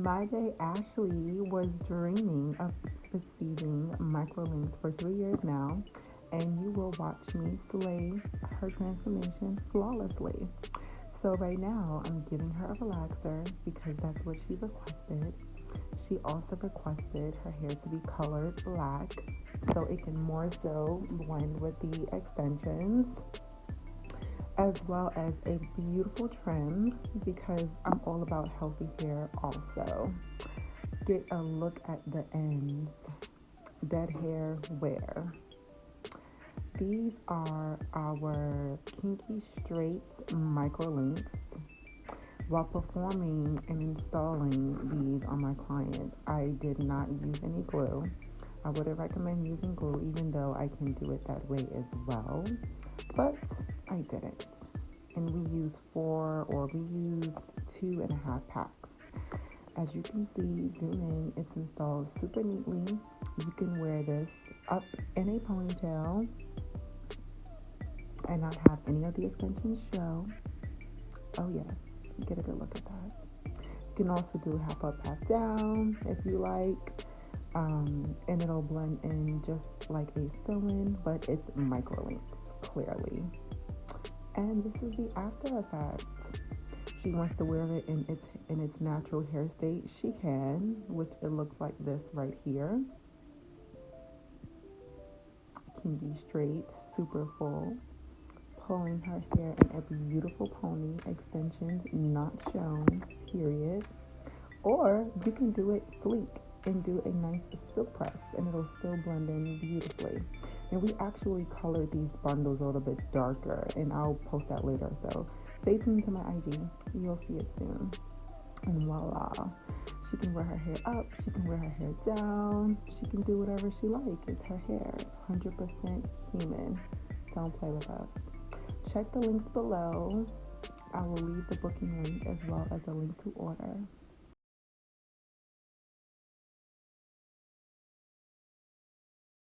My bae Ashley was dreaming of receiving MicroLinks for 3 years now, and you will watch me slay her transformation flawlessly. So right now, I'm giving her a relaxer because that's what she requested. She also requested her hair to be colored black so it can more so blend with the extensions, as well as a beautiful trim because I'm all about healthy hair also. Get a look at the ends. Dead hair wear. These are our Kinky Straight MicroLinks. While performing and installing these on my clients, I did not use any glue. I wouldn't recommend using glue even though I can do it that way as well, but I didn't. And we used 2.5 packs. As you can see, zoom in, it's installed super neatly. You can wear this up in a ponytail and not have any of the extensions show. Oh yes, get a good look at that. You can also do half up, half down if you like. And it'll blend in just like a fill-in, but it's MicroLinks, clearly. And this is the after effect. She wants to wear it in its natural hair state. She can, which it looks like this right here. Can be straight, super full, pulling her hair in a beautiful pony, extensions not shown, period. Or you can do it sleek and do a nice silk press and it'll still blend in beautifully. And we actually colored these bundles a little bit darker and I'll post that later. So stay tuned to my IG. You'll see it soon. And voila. She can wear her hair up. She can wear her hair down. She can do whatever she likes. It's her hair. 100% human. Don't play with us. Check the links below. I will leave the booking link as well as a link to order.